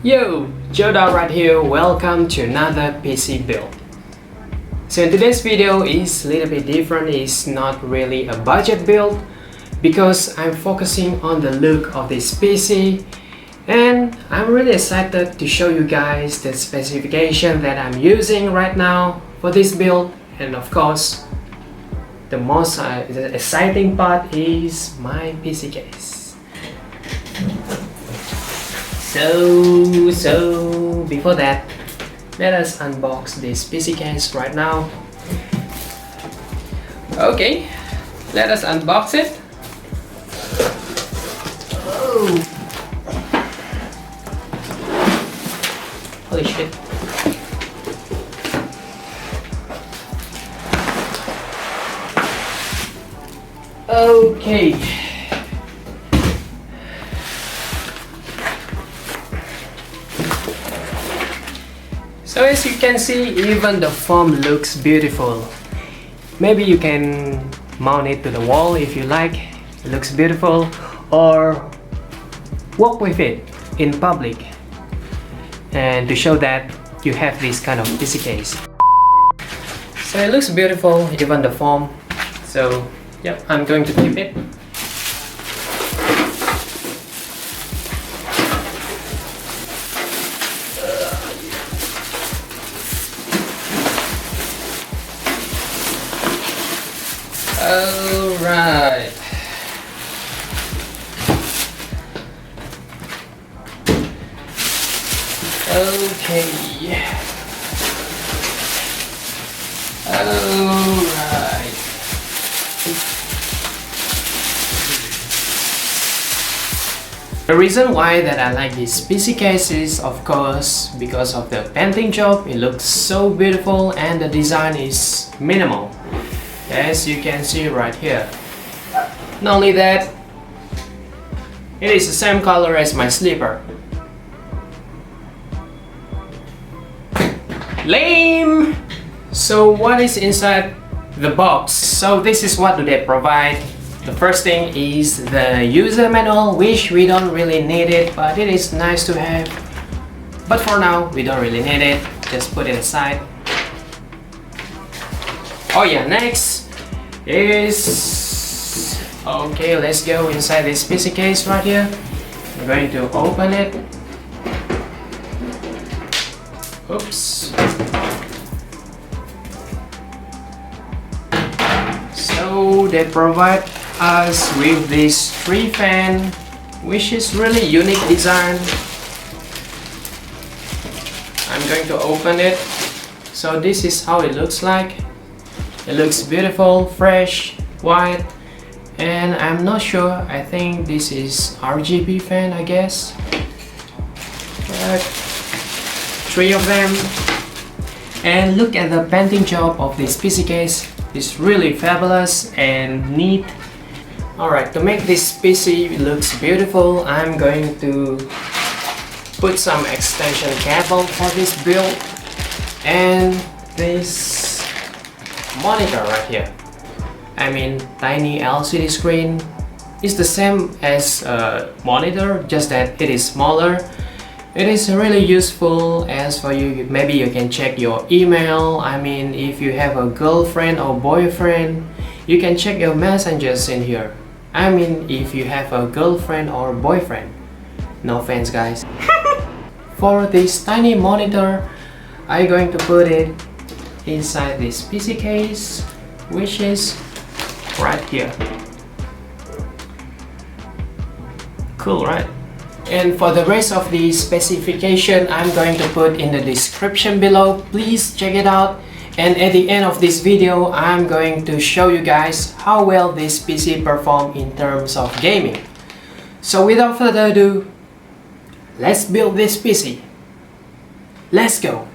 Yo, Joda right here, welcome to another PC build. So in today's video is a little bit different, it's not really a budget build because I'm focusing on the look of this PC and I'm really excited to show you guys the specification that I'm using right now for this build, and of course the most exciting part is my PC case. So before that, let us unbox this PC case right now. Okay, let us unbox it. Oh. Holy shit. Okay. So as you can see, even the foam looks beautiful. Maybe you can mount it to the wall if you like. It looks beautiful, or walk with it in public and to show that you have this kind of PC case. So it looks beautiful, even the foam. So yep, I'm going to keep it. Alright. Okay. Alright. The reason why that I like this PC case is of course because of the painting job. It looks so beautiful and the design is minimal, as you can see right here. Not only that, it is the same color as my sleeper. Lame! So what is inside the box? So this is what do they provide. The first thing is the user manual, which we don't really need it, but it is nice to have. But for now, we don't really need it. Just put it aside. Oh yeah, next is... okay, let's go inside this PC case right here. I'm going to open it. Oops. So they provide us with this 3 fan, which is really unique design. I'm going to open it. So this is how it looks like. It looks beautiful, fresh, white, and I'm not sure, I think this is RGB fan, I guess. But 3 of them. And look at the painting job of this PC case. It's really fabulous and neat. Alright, to make this PC looks beautiful, I'm going to put some extension cable for this build and this monitor right here. I mean, tiny LCD screen is the same as a monitor, just that it is smaller. It is really useful as for you, maybe you can check your email. I mean, if you have a girlfriend or boyfriend, you can check your messengers in here. I mean, if you have a girlfriend or boyfriend. No offense, guys. For this tiny monitor, I'm going to put it inside this PC case, which is right here. Cool, right? And for the rest of the specification, I'm going to put in the description below. Please check it out. And at the end of this video, I'm going to show you guys how well this PC performs in terms of gaming. So without further ado, let's build this PC. Let's go!